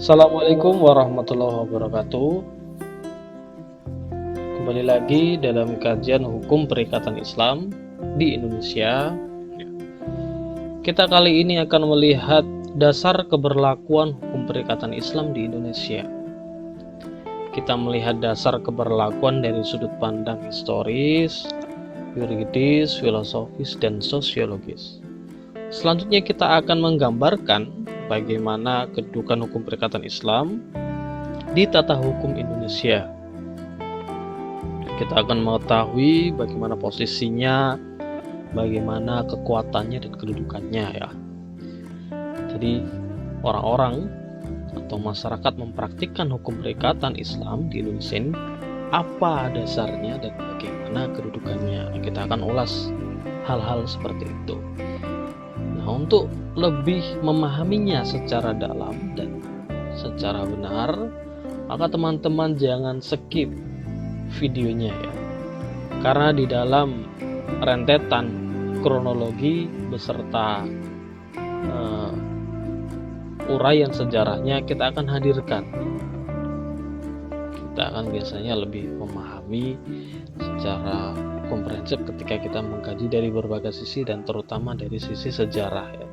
Assalamualaikum warahmatullahi wabarakatuh. Kembali lagi dalam kajian hukum perikatan Islam di Indonesia. Kita kali ini akan melihat dasar keberlakuan hukum perikatan Islam di Indonesia. Kita melihat dasar keberlakuan dari sudut pandang historis, yuridis, filosofis, dan sosiologis. Selanjutnya kita akan menggambarkan bagaimana kedudukan hukum perikatan Islam di tata hukum Indonesia. Kita akan mengetahui bagaimana posisinya, bagaimana kekuatannya dan kedudukannya ya. Jadi orang-orang atau masyarakat mempraktikkan hukum perikatan Islam di Indonesia ini apa dasarnya dan bagaimana kedudukannya. Kita akan ulas hal-hal seperti itu. Nah, untuk lebih memahaminya secara dalam dan secara benar, maka teman-teman jangan skip videonya ya. Karena di dalam rentetan kronologi beserta uraian sejarahnya kita akan hadirkan. Kita akan biasanya lebih memahami secara komprehensif ketika kita mengkaji dari berbagai sisi dan terutama dari sisi sejarah ya,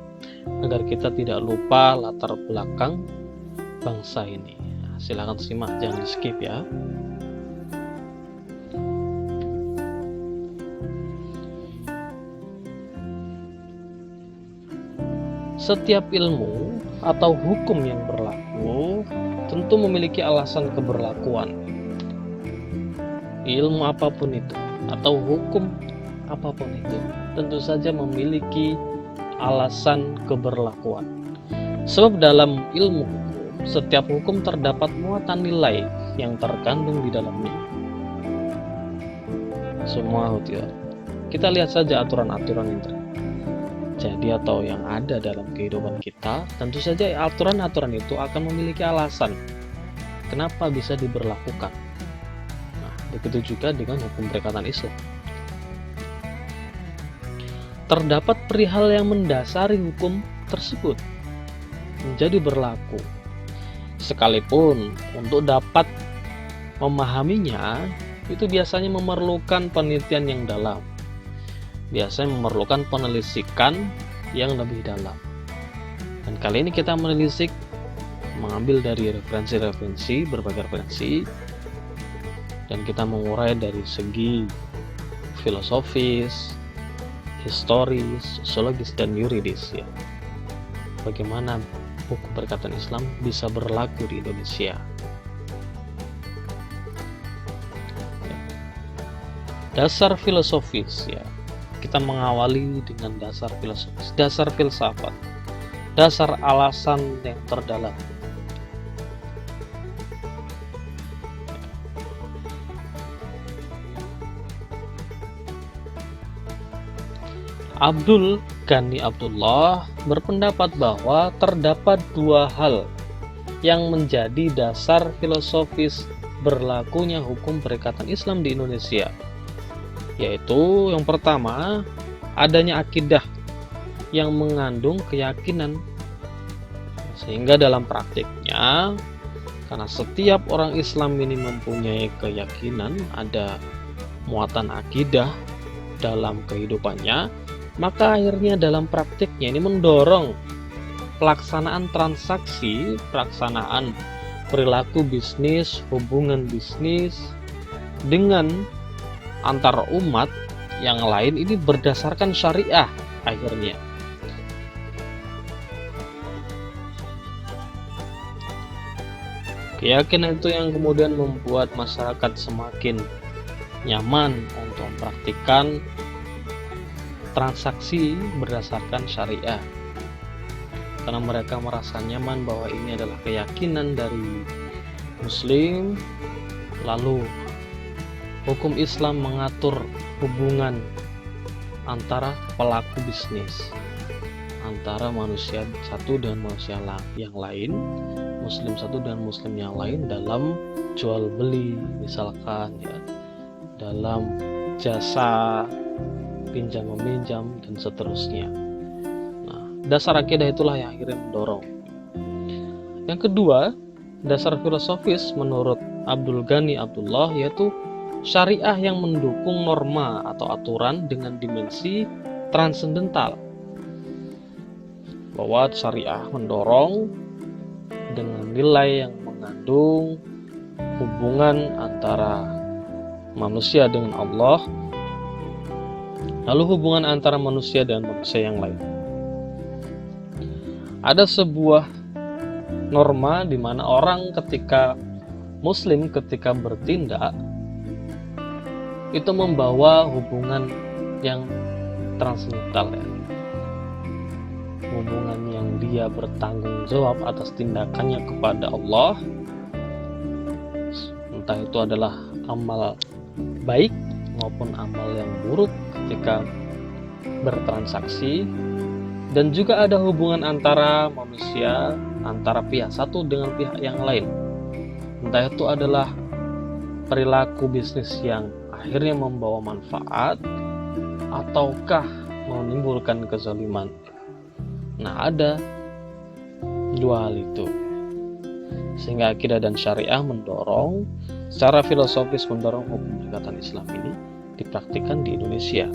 agar kita tidak lupa latar belakang bangsa ini. Nah, silakan simak, jangan di skip ya. Setiap ilmu atau hukum yang berlaku tentu memiliki alasan keberlakuan. Ilmu apapun itu atau hukum apapun itu tentu saja memiliki alasan keberlakuan. Sebab dalam ilmu hukum, setiap hukum terdapat muatan nilai yang terkandung di dalamnya. Semua ya. Kita lihat saja aturan-aturan yang terjadi atau yang ada dalam kehidupan kita. Tentu saja aturan-aturan itu akan memiliki alasan kenapa bisa diberlakukan. Nah, begitu juga dengan hukum perikatan Islam. Terdapat perihal yang mendasari hukum tersebut menjadi berlaku. Sekalipun untuk dapat memahaminya itu biasanya memerlukan penelitian yang dalam. Biasanya memerlukan penelitikan yang lebih dalam. Dan kali ini kita menelisik mengambil dari referensi-referensi, berbagai referensi, dan kita mengurai dari segi filosofis, historis, sosiologis, dan yuridis ya. Bagaimana hukum perikatan Islam bisa berlaku di Indonesia. Dasar filosofis ya. Kita mengawali dengan dasar filosofis, dasar filsafat, dasar alasan yang terdalam. Abdul Ghani Abdullah berpendapat bahwa terdapat dua hal yang menjadi dasar filosofis berlakunya hukum perikatan Islam di Indonesia, yaitu yang pertama, adanya akidah yang mengandung keyakinan, sehingga dalam praktiknya, karena setiap orang Islam ini mempunyai keyakinan, ada muatan akidah dalam kehidupannya, maka akhirnya dalam praktiknya ini mendorong pelaksanaan transaksi, pelaksanaan perilaku bisnis, hubungan bisnis dengan antar umat yang lain ini berdasarkan syariah akhirnya. Keyakinan itu yang kemudian membuat masyarakat semakin nyaman untuk mempraktikkan transaksi berdasarkan syariah. Karena mereka merasa nyaman bahwa ini adalah keyakinan dari Muslim, lalu hukum Islam mengatur hubungan antara pelaku bisnis, antara manusia satu dan manusia yang lain, Muslim satu dan Muslim yang lain dalam jual beli misalkan ya, dalam jasa pinjam meminjam dan seterusnya. Nah, dasar akidah itulah yang akhirnya mendorong. Yang kedua, dasar filosofis menurut Abdul Ghani Abdullah yaitu syariah yang mendukung norma atau aturan dengan dimensi transendental. Bahwa syariah mendorong dengan nilai yang mengandung hubungan antara manusia dengan Allah, lalu hubungan antara manusia dan manusia yang lain. Ada sebuah norma di mana orang Muslim ketika bertindak itu membawa hubungan yang transendental, ya. Hubungan yang dia bertanggung jawab atas tindakannya kepada Allah, entah itu adalah amal baik maupun amal yang buruk ketika bertransaksi. Dan juga ada hubungan antara manusia, antara pihak satu dengan pihak yang lain. Entah itu adalah perilaku bisnis yang akhirnya membawa manfaat ataukah menimbulkan kezaliman. Nah, ada dua hal itu. Sehingga akidah dan syariah mendorong, secara filosofis mendorong hukum perikatan Islam ini dipraktikkan di Indonesia.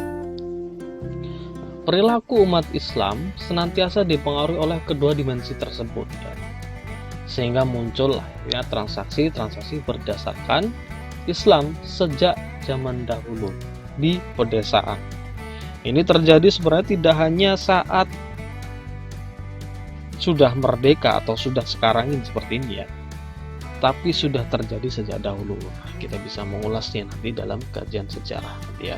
Perilaku umat Islam senantiasa dipengaruhi oleh kedua dimensi tersebut, ya. Sehingga muncul akhirnya transaksi-transaksi berdasarkan Islam sejak zaman dahulu di pedesaan. Ini terjadi sebenarnya tidak hanya saat sudah merdeka atau sudah sekarang ini seperti ini, ya, tapi sudah terjadi sejak dahulu. Kita bisa mengulasnya nanti dalam kajian sejarah, ya.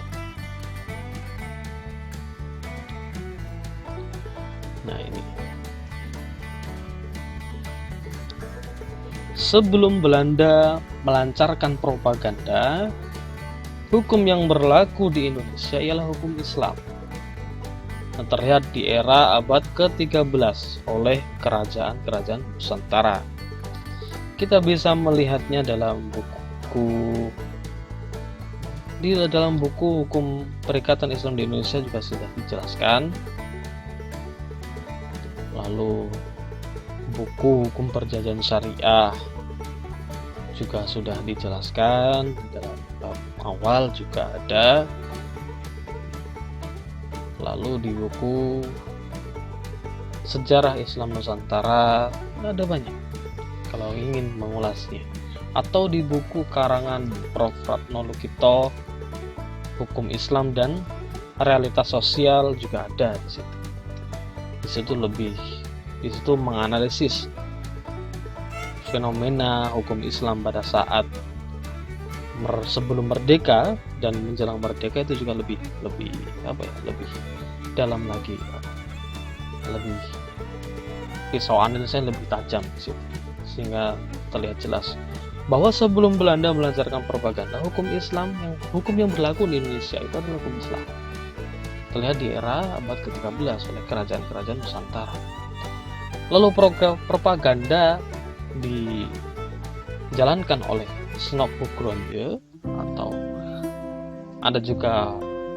Nah, ini sebelum Belanda melancarkan propaganda, hukum yang berlaku di Indonesia ialah hukum Islam. Terlihat di era abad ke-13 oleh kerajaan-kerajaan Nusantara. Kita bisa melihatnya dalam buku hukum perikatan Islam di Indonesia juga sudah dijelaskan. Lalu buku hukum perjanjian syariah juga sudah dijelaskan, dalam bab awal juga ada. Lalu di buku sejarah Islam Nusantara ada banyak kalau ingin mengulasnya. Atau di buku karangan Prof. Ratno Lukito, Hukum Islam dan Realitas Sosial juga ada di situ. Di situ menganalisis fenomena hukum Islam pada saat sebelum merdeka dan menjelang merdeka itu juga lebih dalam lagi, lebih pisau analisanya lebih tajam di situ, sehingga terlihat jelas bahwa sebelum Belanda melancarkan propaganda, hukum yang berlaku di Indonesia itu adalah hukum Islam. Terlihat di era abad ke-13 oleh kerajaan-kerajaan Nusantara. Lalu propaganda dijalankan oleh Snok Hukronje, atau ada juga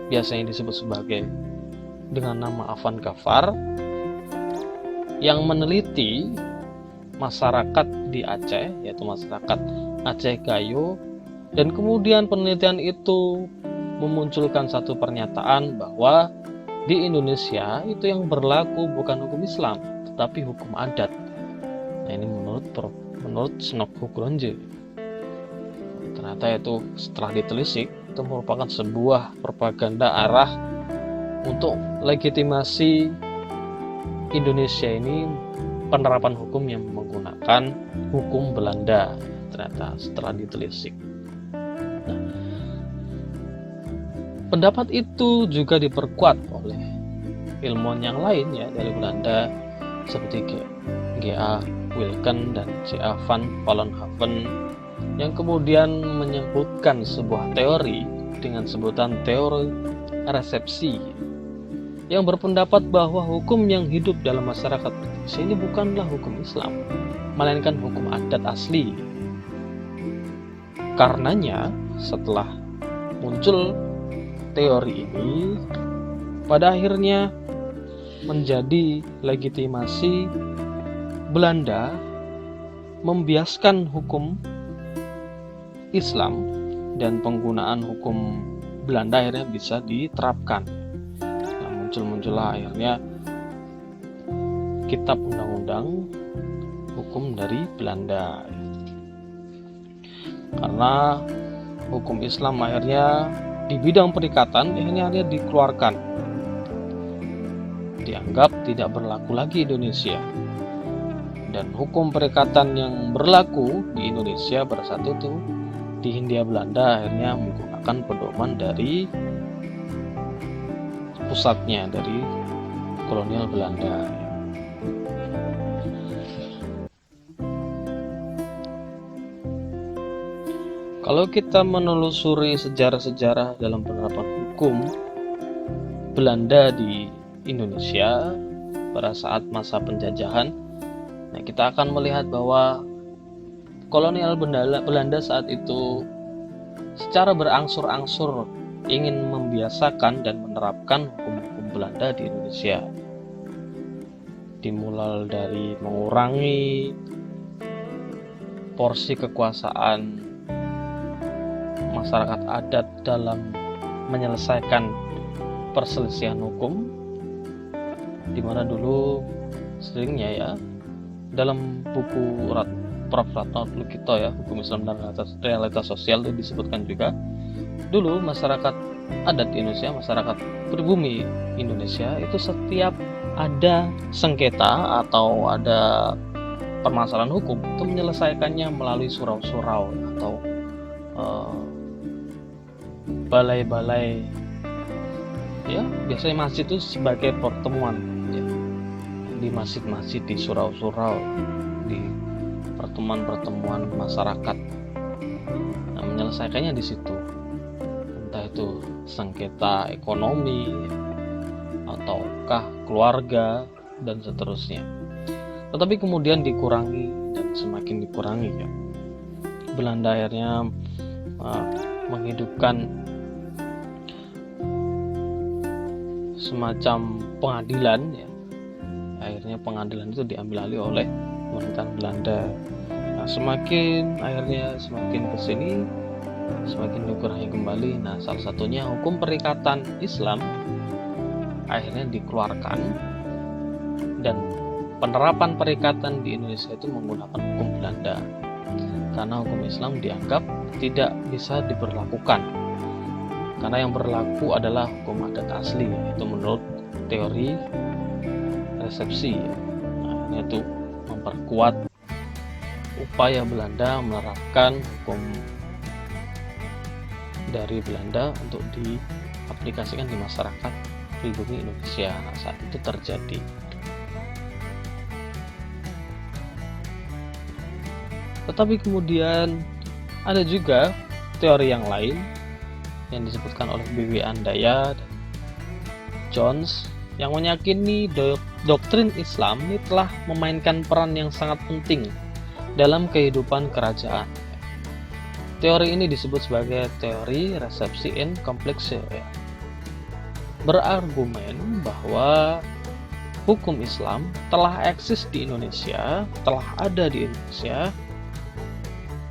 biasanya disebut sebagai dengan nama Afan Ghaffar, yang meneliti masyarakat di Aceh, yaitu masyarakat Aceh Gayo, dan kemudian penelitian itu memunculkan satu pernyataan bahwa di Indonesia itu yang berlaku bukan hukum Islam tetapi hukum adat. Nah, ini menurut Snok Hukronje. Ternyata itu setelah ditelisik itu merupakan sebuah propaganda arah untuk legitimasi Indonesia ini penerapan hukum yang menggunakan hukum Belanda. Ternyata setelah ditelisik. Nah, pendapat itu juga diperkuat oleh ilmuwan yang lain, ya, dari Belanda seperti G.A. Wilken dan C.A. van Vollenhoven, yang kemudian menyebutkan sebuah teori dengan sebutan teori resepsi, yang berpendapat bahwa hukum yang hidup dalam masyarakat Indonesia ini bukanlah hukum Islam, melainkan hukum adat asli. Karenanya, setelah muncul teori ini, pada akhirnya menjadi legitimasi Belanda membiaskan hukum Islam dan penggunaan hukum Belanda akhirnya bisa diterapkan. Nah, muncullah akhirnya kitab undang-undang hukum dari Belanda. Karena hukum Islam akhirnya di bidang perikatan akhirnya dikeluarkan, dianggap tidak berlaku lagi Indonesia, dan hukum perikatan yang berlaku di Indonesia pada saat itu di Hindia Belanda akhirnya menggunakan pedoman dari pusatnya, dari kolonial Belanda. Kalau kita menelusuri sejarah-sejarah dalam penerapan hukum Belanda di Indonesia pada saat masa penjajahan, nah kita akan melihat bahwa kolonial Belanda saat itu secara berangsur-angsur ingin membiasakan dan menerapkan hukum-hukum Belanda di Indonesia. Dimulai dari mengurangi porsi kekuasaan masyarakat adat dalam menyelesaikan perselisihan hukum, di mana dulu seringnya ya dalam buku Prof. Ratno Lukito ya, Hukum Islam dan Realitas Sosial itu disebutkan juga dulu masyarakat adat di Indonesia, masyarakat pribumi Indonesia itu setiap ada sengketa atau ada permasalahan hukum itu menyelesaikannya melalui surau-surau atau balai-balai ya, biasanya masjid itu sebagai pertemuan ya, di masjid-masjid, di surau-surau, di pertemuan-pertemuan masyarakat. Nah, menyelesaikannya di situ, entah itu sengketa ekonomi ataukah keluarga dan seterusnya. Tetapi kemudian dikurangi dan semakin dikurangi ya. Belanda akhirnya menghidupkan semacam pengadilan ya. Akhirnya pengadilan itu diambil alih oleh pemerintahan Belanda. Nah, semakin kesini semakin dikurangi kembali. Nah, salah satunya hukum perikatan Islam akhirnya dikeluarkan, dan penerapan perikatan di Indonesia itu menggunakan hukum Belanda karena hukum Islam dianggap tidak bisa diberlakukan, karena yang berlaku adalah hukum adat asli, itu menurut teori resepsi. Nah, ini itu memperkuat upaya Belanda menerapkan hukum dari Belanda untuk diaplikasikan di masyarakat pribumi Indonesia. Nah, saat itu terjadi. Tetapi kemudian ada juga teori yang lain yang disebutkan oleh B.W. Andaya dan Jones yang meyakini doktrin Islam ini telah memainkan peran yang sangat penting dalam kehidupan kerajaan. Teori ini disebut sebagai teori resepsi in complexe, berargumen bahwa hukum Islam telah eksis di Indonesia, telah ada di Indonesia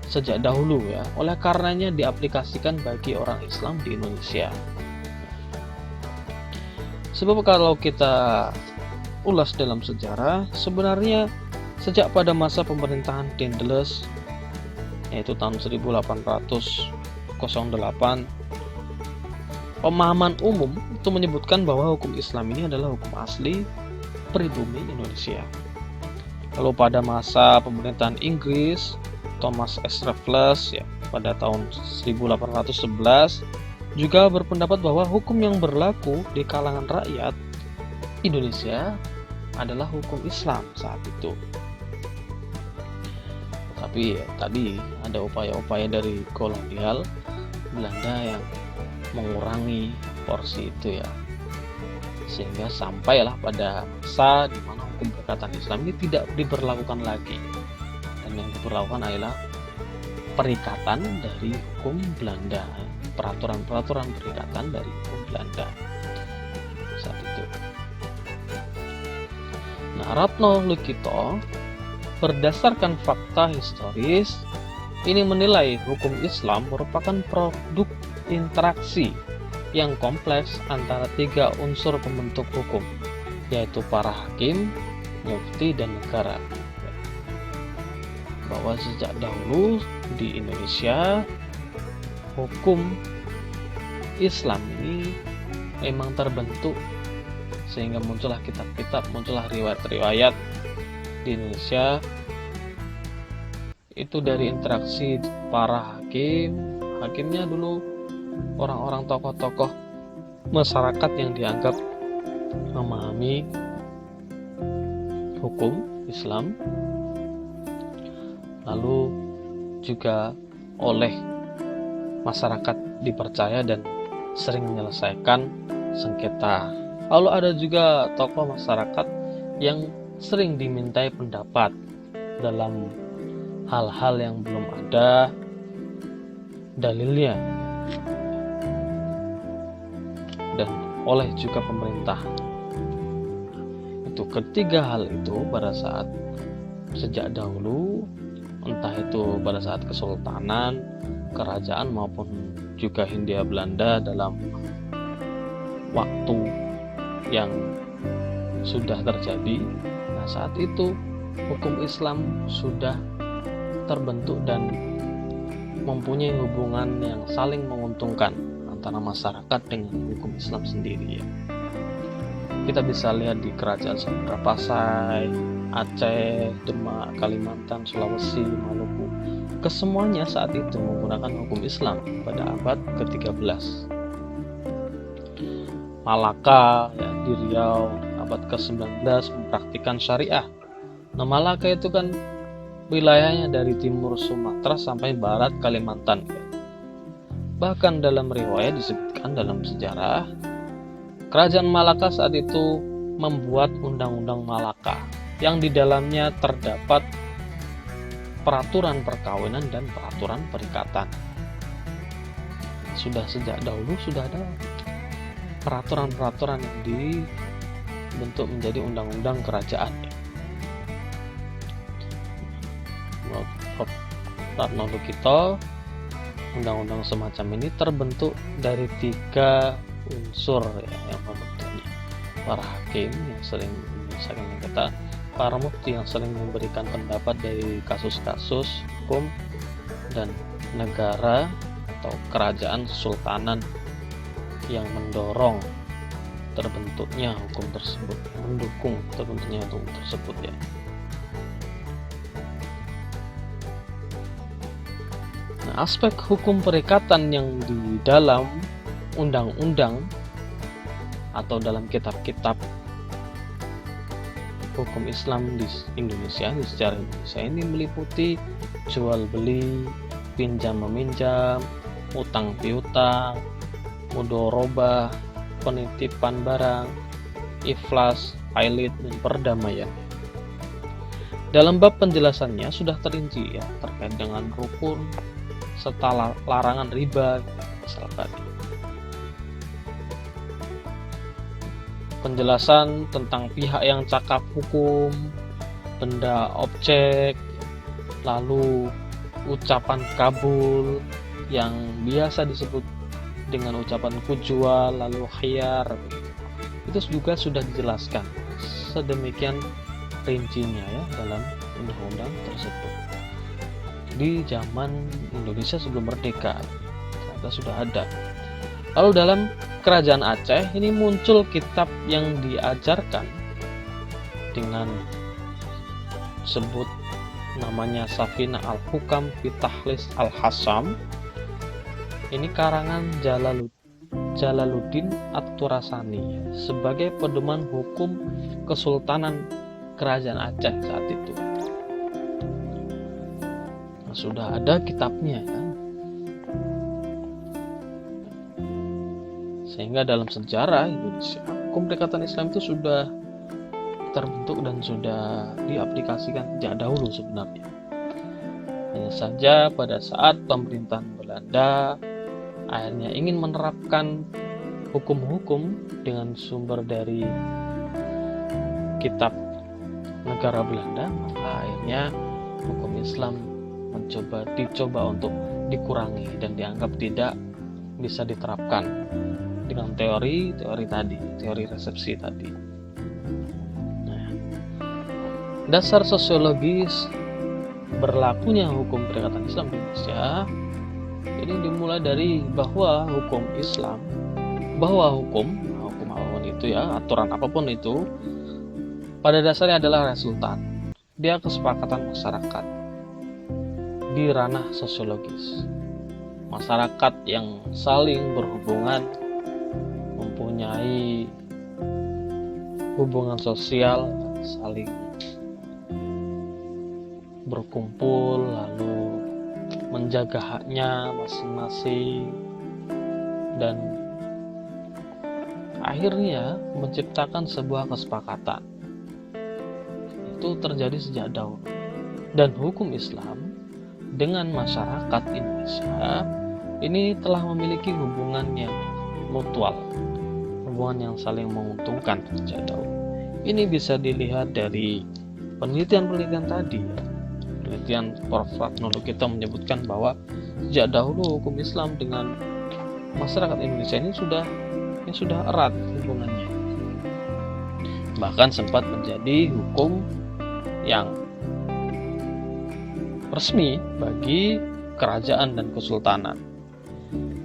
sejak dahulu ya, oleh karenanya diaplikasikan bagi orang Islam di Indonesia. Sebab kalau kita ulas dalam sejarah, sebenarnya sejak pada masa pemerintahan Daendels, yaitu tahun 1808, pemahaman umum itu menyebutkan bahwa hukum Islam ini adalah hukum asli pribumi Indonesia. Lalu pada masa pemerintahan Inggris, Thomas S. Raffles ya, pada tahun 1811 juga berpendapat bahwa hukum yang berlaku di kalangan rakyat Indonesia adalah hukum Islam saat itu. Tapi ya, tadi ada upaya-upaya dari kolonial Belanda yang mengurangi porsi itu ya, sehingga sampailah pada masa di mana hukum perikatan Islam ini tidak diberlakukan lagi, dan yang diberlakukan adalah perikatan dari hukum Belanda, peraturan-peraturan perikatan dari hukum Belanda saat itu. Nah, Ratno Lukito berdasarkan fakta historis, ini menilai hukum Islam merupakan produk interaksi yang kompleks antara tiga unsur pembentuk hukum, yaitu para hakim, mufti, dan negara. Bahwa sejak dahulu di Indonesia, hukum Islam ini memang terbentuk sehingga muncullah kitab-kitab, muncullah riwayat-riwayat di Indonesia. Itu dari interaksi para hakim. Hakimnya dulu orang-orang tokoh-tokoh masyarakat yang dianggap memahami hukum Islam, lalu juga oleh masyarakat dipercaya dan sering menyelesaikan sengketa. Lalu ada juga tokoh masyarakat yang sering dimintai pendapat dalam hal-hal yang belum ada dalilnya, dan oleh juga pemerintah. Itu ketiga hal itu pada saat sejak dahulu, entah itu pada saat kesultanan, kerajaan maupun juga Hindia Belanda, dalam waktu yang sudah terjadi. Nah, saat itu hukum Islam sudah terbentuk dan mempunyai hubungan yang saling menguntungkan antara masyarakat dengan hukum Islam sendiri ya. Kita bisa lihat di kerajaan Samudra Pasai, Aceh, Demak, Kalimantan, Sulawesi, Maluku. Kesemuanya saat itu menggunakan hukum Islam pada abad ke-13. Malaka ya, di Riau abad ke-19 mempraktikkan syariah. Nah, Malaka itu kan wilayahnya dari timur Sumatera sampai barat Kalimantan. Bahkan dalam riwayat disebutkan dalam sejarah, kerajaan Malaka saat itu membuat Undang-Undang Malaka yang di dalamnya terdapat peraturan perkawinan dan peraturan perikatan. Sudah sejak dahulu sudah ada peraturan-peraturan yang dibentuk menjadi undang-undang kerajaan. Menurut kita, undang-undang semacam ini terbentuk dari tiga unsur ya, yang membentuknya: para hakim yang sering menyelesaikan sengketa, para mufti yang sering memberikan pendapat dari kasus-kasus hukum, dan negara atau kerajaan sultanan yang mendorong terbentuknya hukum tersebut, mendukung terbentuknya hukum tersebut ya. Nah, aspek hukum perikatan yang di dalam undang-undang atau dalam kitab-kitab hukum Islam di Indonesia, di sejarah Indonesia ini meliputi jual beli, pinjam meminjam, utang piutang, mudharabah, penitipan barang, iflas, pailit, dan perdamaian. Dalam bab penjelasannya sudah terinci ya terkait dengan rukun serta larangan riba misalkan. Penjelasan tentang pihak yang cakap hukum, benda objek, lalu ucapan kabul yang biasa disebut dengan ucapan kujual, lalu khiyar, itu juga sudah dijelaskan sedemikian rincinya ya dalam undang-undang tersebut. Di zaman Indonesia sebelum merdeka ternyata sudah ada. Lalu dalam kerajaan Aceh ini muncul kitab yang diajarkan dengan sebut namanya Safinah Al-Hukam fi Takhlis Al-Hassam. Ini karangan Jalaluddin At-Turasani sebagai pedoman hukum Kesultanan Kerajaan Aceh saat itu. Nah, sudah ada kitabnya kan. Sehingga dalam sejarah Indonesia, hukum perikatan Islam itu sudah terbentuk dan sudah diaplikasikan sejak dahulu sebenarnya. Hanya saja pada saat pemerintahan Belanda akhirnya ingin menerapkan hukum-hukum dengan sumber dari kitab negara Belanda, maka akhirnya hukum Islam dicoba untuk dikurangi dan dianggap tidak bisa diterapkan dengan teori resepsi tadi. Nah, dasar sosiologis berlakunya hukum perikatan Islam di Indonesia ini dimulai dari bahwa hukum apapun itu ya, aturan apapun itu pada dasarnya adalah resultan dia kesepakatan masyarakat di ranah sosiologis. Masyarakat yang saling berhubungan, mempunyai hubungan sosial, saling berkumpul, lalu menjaga haknya masing-masing, dan akhirnya menciptakan sebuah kesepakatan. Itu terjadi sejak dahulu. Dan hukum Islam dengan masyarakat Indonesia ini telah memiliki hubungan yang mutual, hubungan yang saling menguntungkan sejak dahulu. Ini bisa dilihat dari penelitian-penelitian tadi. Penelitian Prof. Ratnolo kita menyebutkan bahwa sejak dahulu hukum Islam dengan masyarakat Indonesia ini sudah erat hubungannya. Bahkan sempat menjadi hukum yang resmi bagi kerajaan dan kesultanan.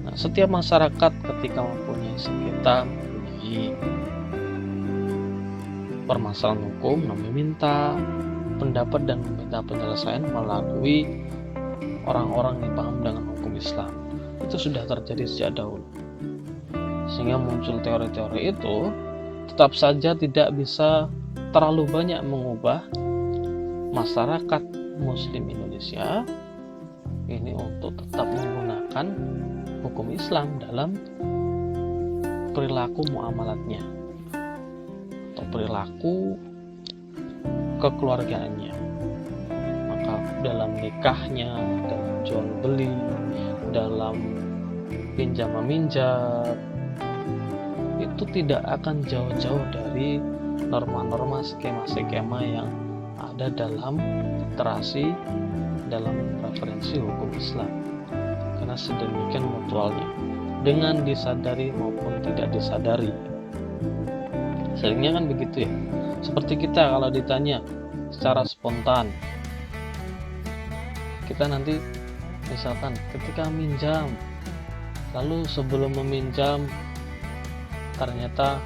Nah, setiap masyarakat ketika mempunyai sengketa, mempunyai permasalahan hukum, meminta pendapat dan meminta penyelesaian melalui orang-orang yang paham dengan hukum Islam. Itu sudah terjadi sejak dahulu. Sehingga muncul teori-teori itu tetap saja tidak bisa terlalu banyak mengubah masyarakat Muslim Indonesia ini untuk tetap menggunakan hukum Islam dalam perilaku muamalatnya atau perilaku kekeluargaannya. Maka dalam nikahnya, dalam jual beli, dalam pinjam meminjam, itu tidak akan jauh-jauh dari norma-norma skema-skema yang ada dalam literasi, dalam referensi hukum Islam. Karena sedemikian mutualnya, dengan disadari maupun tidak disadari. Seringnya kan begitu ya, seperti kita kalau ditanya secara spontan, kita nanti misalkan ketika minjam, lalu sebelum meminjam ternyata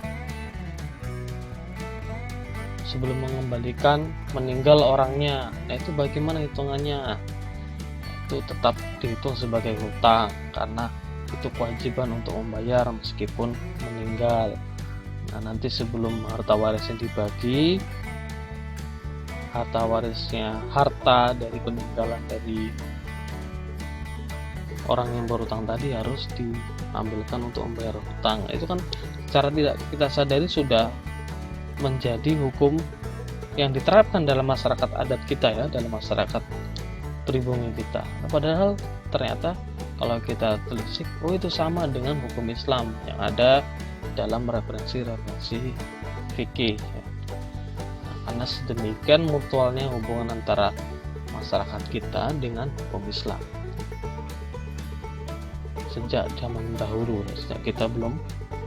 sebelum mengembalikan meninggal orangnya, nah itu bagaimana hitungannya? Itu tetap dihitung sebagai hutang karena itu kewajiban untuk membayar meskipun meninggal. Nah, nanti sebelum harta warisnya dibagi, harta dari peninggalan dari orang yang berhutang tadi harus diambilkan untuk membayar hutang. Itu kan secara tidak kita sadari sudah menjadi hukum yang diterapkan dalam masyarakat adat kita ya, dalam masyarakat pribumi kita. Nah, padahal ternyata kalau kita telisik, itu sama dengan hukum Islam yang ada dalam referensi fikih ya. Karena sedemikian mutualnya hubungan antara masyarakat kita dengan hukum Islam sejak zaman dahulu, sejak kita belum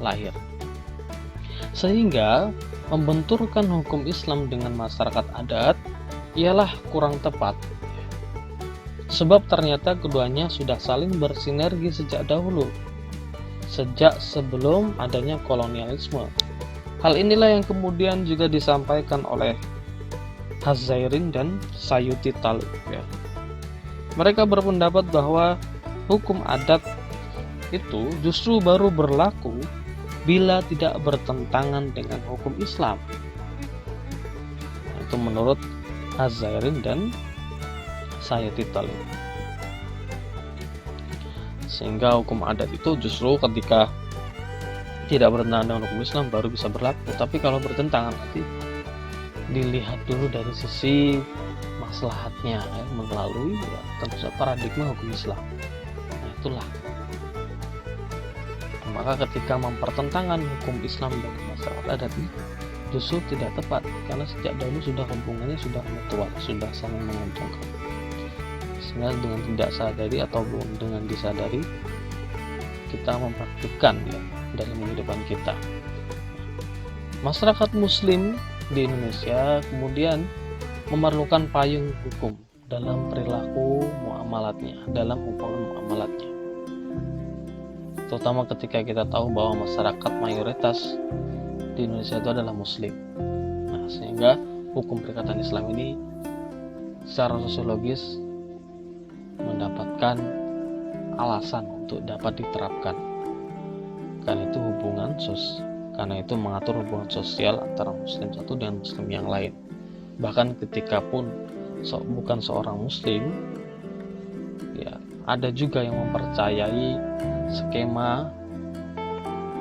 lahir, sehingga membenturkan hukum Islam dengan masyarakat adat ialah kurang tepat, sebab ternyata keduanya sudah saling bersinergi sejak dahulu, sejak sebelum adanya kolonialisme. Hal inilah yang kemudian juga disampaikan oleh Az-Zairin dan Sayuti Talib ya. Mereka berpendapat bahwa hukum adat itu justru baru berlaku bila tidak bertentangan dengan hukum Islam. Nah, itu menurut Az-Zairin dan Sayuti Talib. Sehingga hukum adat itu justru ketika tidak bertentangan dengan hukum Islam baru bisa berlaku. Tapi kalau bertentangan nanti dilihat dulu dari sisi maslahatnya ya, melalui tentu saja paradigma hukum Islam. Nah, itulah. Maka ketika mempertentangkan hukum Islam dan masyarakat adat justru tidak tepat, karena sejak dahulu sudah hubungannya sudah mutual, sudah saling menguntungkan. Sehingga dengan tidak sadari ataupun dengan disadari, kita mempraktikkan ya dalam kehidupan kita. Masyarakat Muslim di Indonesia kemudian memerlukan payung hukum dalam perilaku muamalatnya, dalam hubungan muamalatnya. Terutama ketika kita tahu bahwa masyarakat mayoritas di Indonesia itu adalah Muslim. Nah, sehingga hukum perikatan Islam ini secara sosiologis mendapatkan alasan untuk dapat diterapkan. Karena itu mengatur hubungan sosial antara Muslim satu dengan Muslim yang lain. Bahkan ketika pun bukan seorang Muslim, ya ada juga yang mempercayai skema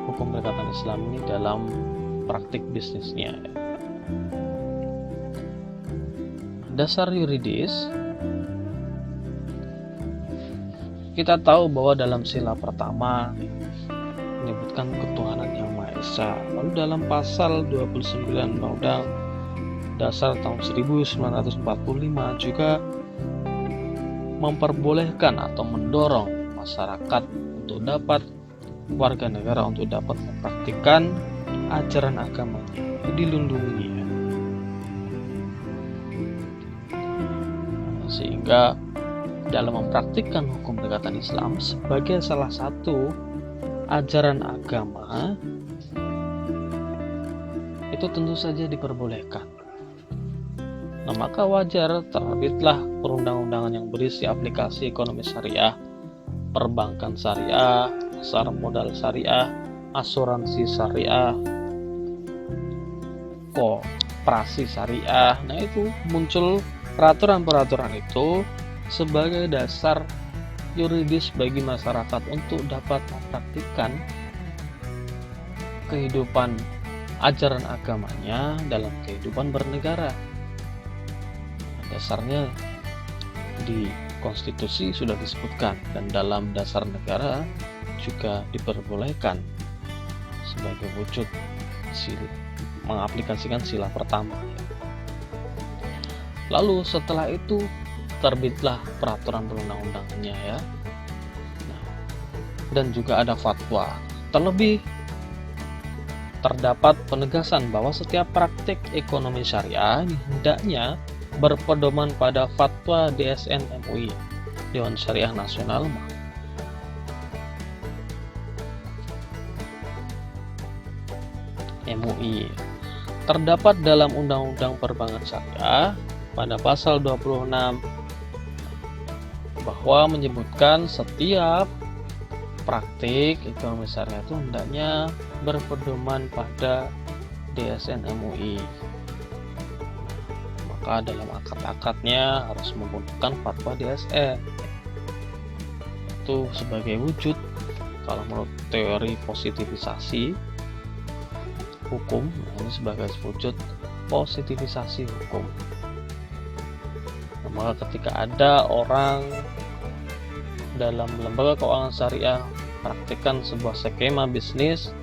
hukum perikatan Islam ini dalam praktik bisnisnya. Dasar yuridis, kita tahu bahwa dalam sila pertama menyebutkan ketuhanan yang Maha Esa. Lalu dalam pasal 29 Undang-Undang Dasar tahun 1945 juga memperbolehkan atau mendorong masyarakat untuk dapat, warga negara untuk dapat mempraktikkan ajaran agamanya, itu dilindungi ya. Sehingga dalam mempraktikkan hukum perikatan Islam sebagai salah satu ajaran agama, itu tentu saja diperbolehkan. Nah, maka wajar terbitlah perundang-undangan yang berisi aplikasi ekonomi syariah, perbankan syariah, pasar modal syariah, asuransi syariah, koperasi syariah. Nah, itu muncul peraturan-peraturan itu sebagai dasar yuridis bagi masyarakat untuk dapat mempraktikkan kehidupan ajaran agamanya dalam kehidupan bernegara. Dasarnya di konstitusi sudah disebutkan, dan dalam dasar negara juga diperbolehkan sebagai wujud mengaplikasikan sila pertama. Lalu setelah itu terbitlah peraturan perundang-undangannya ya. Nah, dan juga ada fatwa. Terlebih terdapat penegasan bahwa setiap praktik ekonomi syariah hendaknya berpedoman pada fatwa DSN MUI, Dewan Syariah Nasional. MUI terdapat dalam Undang-Undang Perbankan Syariah pada pasal 26 bahwa menyebutkan setiap praktik ekonomi syariah itu hendaknya berpedoman pada DSN MUI. Maka dalam akad-akadnya harus menggunakan fatwa DSN. Itu sebagai wujud, kalau menurut teori positivisasi hukum, ini sebagai wujud positivisasi hukum. Nah, maka ketika ada orang dalam lembaga keuangan syariah praktikkan sebuah skema bisnis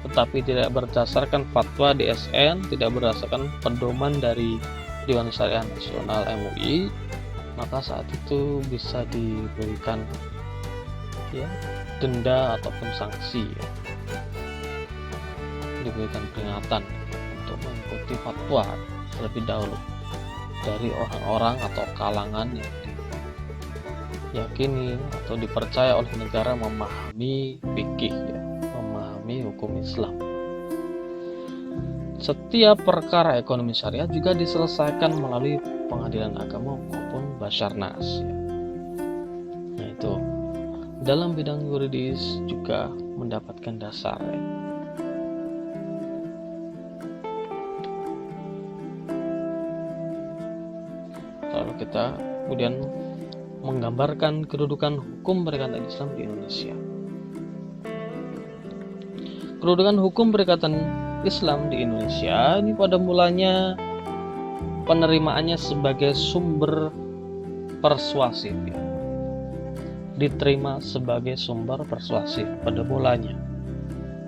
tetapi tidak berdasarkan fatwa DSN, tidak berdasarkan pedoman dari Dewan Syariah Nasional MUI, maka saat itu bisa diberikan ya denda ataupun sanksi ya. Diberikan peringatan untuk mengikuti fatwa terlebih dahulu dari orang-orang atau kalangan yang diyakini atau dipercaya oleh negara memahami fikih ya, memahami hukum Islam. Setiap perkara ekonomi syariah juga diselesaikan melalui pengadilan agama maupun Basarnas ya. Nah, itu dalam bidang yuridis juga mendapatkan dasar ya. Lalu kita kemudian menggambarkan kedudukan hukum perikatan Islam di Indonesia. Kedudukan hukum perikatan Islam di Indonesia ini pada mulanya penerimaannya sebagai sumber persuasif ya. Diterima sebagai sumber persuasif pada mulanya.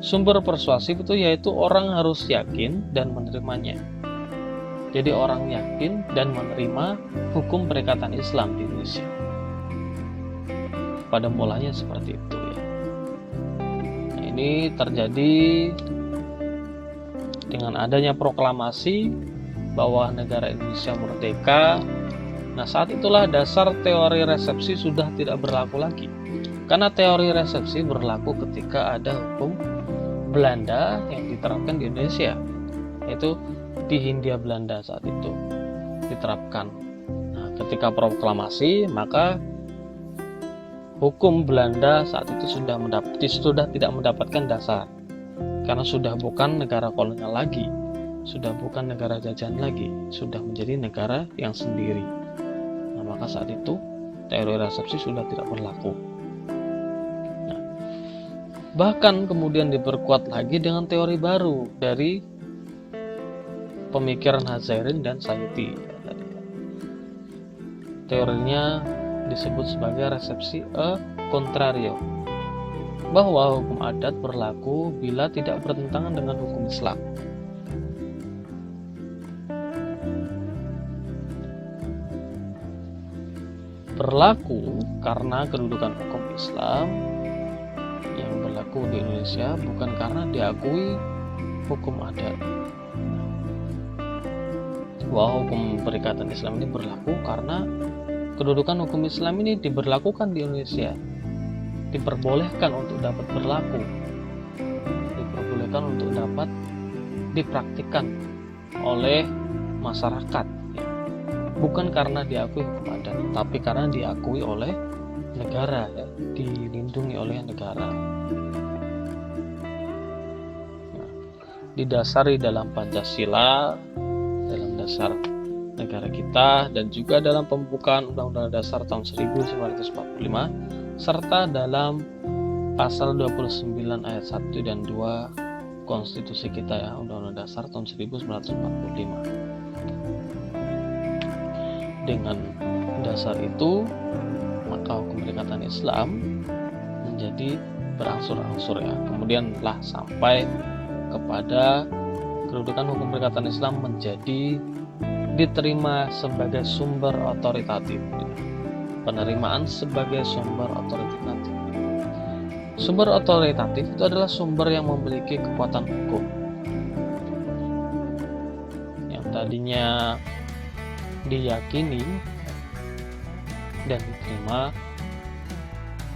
Sumber persuasif itu yaitu orang harus yakin dan menerimanya. Jadi orang yakin dan menerima hukum perikatan Islam di Indonesia. Pada mulanya seperti itu ya. Nah, ini terjadi dengan adanya proklamasi bahwa negara Indonesia merdeka. Nah, saat itulah dasar teori resepsi sudah tidak berlaku lagi. Karena teori resepsi berlaku ketika ada hukum Belanda yang diterapkan di Indonesia, yaitu di Hindia Belanda saat itu diterapkan. Nah, ketika proklamasi, maka hukum Belanda saat itu sudah tidak mendapatkan dasar, karena sudah bukan negara kolonial lagi, sudah bukan negara jajahan lagi, sudah menjadi negara yang sendiri. Nah, maka saat itu teori resepsi sudah tidak berlaku. Nah, bahkan kemudian diperkuat lagi dengan teori baru dari pemikiran Hazairin dan Sayuti. Teorinya disebut sebagai resepsi a contrario, bahwa hukum adat berlaku bila tidak bertentangan dengan hukum Islam. Berlaku karena kedudukan hukum Islam yang berlaku di Indonesia bukan karena diakui hukum adat. Bahwa hukum perikatan Islam ini berlaku karena kedudukan hukum Islam ini diberlakukan di Indonesia, diperbolehkan untuk dapat berlaku, diperbolehkan untuk dapat dipraktikkan oleh masyarakat, bukan karena diakui hukum adat, tapi karena diakui oleh negara, ya, dilindungi oleh negara. Nah, didasari dalam Pancasila, dalam dasar negara kita, dan juga dalam pembukaan Undang-Undang Dasar tahun 1945, serta dalam pasal 29 ayat 1 dan 2 konstitusi kita, ya, Undang-Undang Dasar tahun 1945. Dengan dasar itu, maka hukum perikatan Islam menjadi berangsur-angsur, ya, kemudianlah sampai kepada kedudukan hukum perikatan Islam menjadi diterima sebagai sumber otoritatif. Penerimaan sebagai sumber otoritatif. Sumber otoritatif itu adalah sumber yang memiliki kekuatan hukum. Yang tadinya diyakini dan diterima,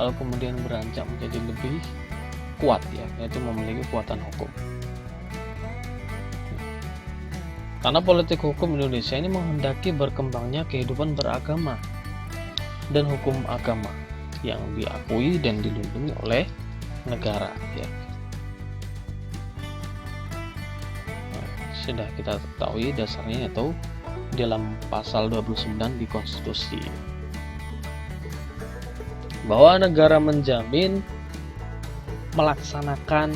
lalu kemudian beranjak menjadi lebih kuat, ya, yaitu memiliki kekuatan hukum. Karena politik hukum Indonesia ini menghendaki berkembangnya kehidupan beragama dan hukum agama yang diakui dan dilindungi oleh negara, ya. Nah, sudah kita ketahui dasarnya yaitu dalam pasal 29 di konstitusi, bahwa negara menjamin melaksanakan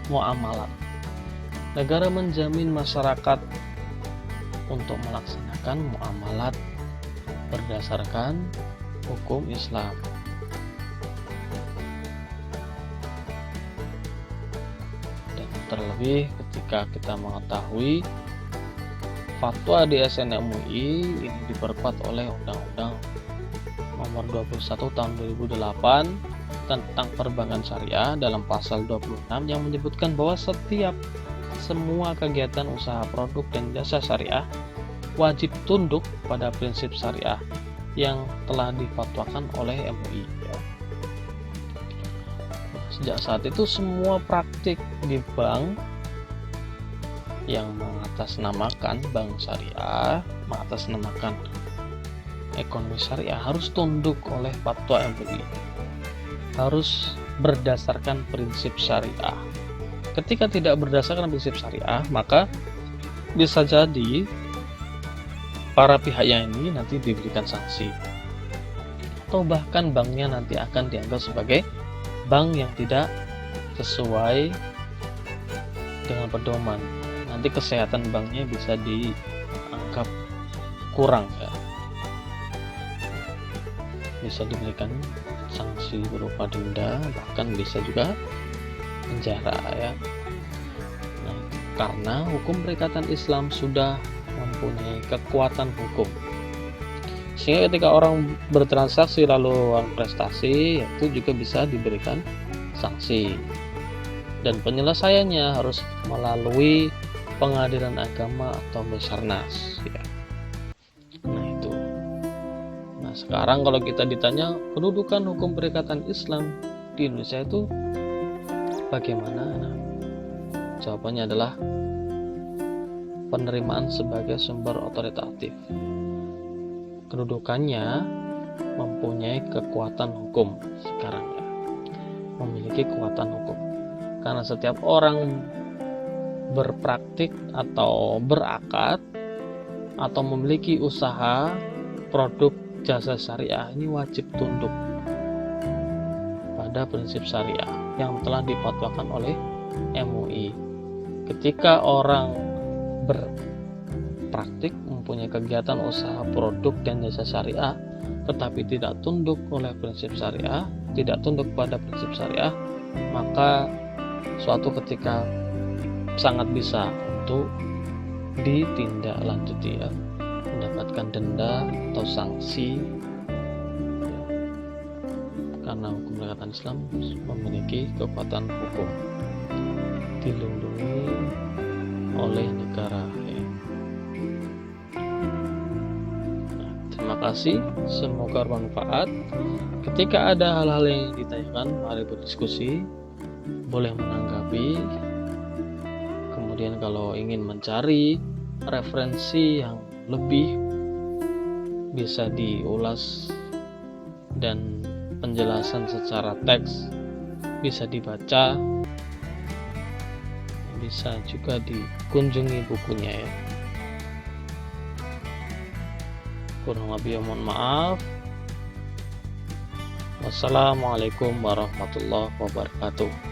muamalat. Negara menjamin masyarakat untuk melaksanakan muamalat berdasarkan hukum Islam. Dan terlebih ketika kita mengetahui fatwa di SN MUI ini diperkuat oleh Undang-Undang Nomor 21 Tahun 2008 tentang perbankan syariah dalam pasal 26 yang menyebutkan bahwa semua kegiatan usaha produk dan jasa syariah wajib tunduk pada prinsip syariah yang telah difatwakan oleh MUI. Sejak saat itu semua praktik di bank yang mengatasnamakan bank syariah, mengatasnamakan ekonomi syariah harus tunduk oleh fatwa MUI, harus berdasarkan prinsip syariah. Ketika tidak berdasarkan prinsip syariah, maka bisa jadi para pihaknya ini nanti diberikan sanksi, atau bahkan banknya nanti akan dianggap sebagai bank yang tidak sesuai dengan pedoman. Nanti kesehatan banknya bisa dianggap kurang, ya. Bisa diberikan sanksi berupa denda, bahkan bisa juga penjara ya. Nah, karena hukum perikatan Islam sudah mempunyai kekuatan hukum, sehingga ketika orang bertransaksi lalu prestasi itu juga bisa diberikan sanksi, dan penyelesaiannya harus melalui pengadilan agama atau Basarnas ya. Nah, sekarang kalau kita ditanya kedudukan hukum perikatan Islam di Indonesia itu bagaimana? Nah, jawabannya adalah penerimaan sebagai sumber otoritatif. Kedudukannya mempunyai kekuatan hukum sekarang ya, memiliki kekuatan hukum, karena setiap orang berpraktik atau berakad atau memiliki usaha produk jasa syariah ini wajib tunduk pada prinsip syariah yang telah difatwakan oleh MUI. Ketika orang berpraktik mempunyai kegiatan usaha produk dan jasa syariah tetapi tidak tunduk oleh prinsip syariah, tidak tunduk pada prinsip syariah, maka suatu ketika sangat bisa untuk ditindaklanjuti ya, mendapatkan denda atau sanksi ya, karena hukum perikatan Islam memiliki kekuatan hukum, dilindungi oleh negara ya. Nah, terima kasih, semoga bermanfaat. Ketika ada hal-hal yang ditanyakan, mari berdiskusi, boleh menanggapi. Kemudian kalau ingin mencari referensi yang lebih, bisa diulas dan penjelasan secara teks bisa dibaca, bisa juga dikunjungi bukunya ya. Kurang lebih mohon maaf. Wassalamualaikum warahmatullahi wabarakatuh.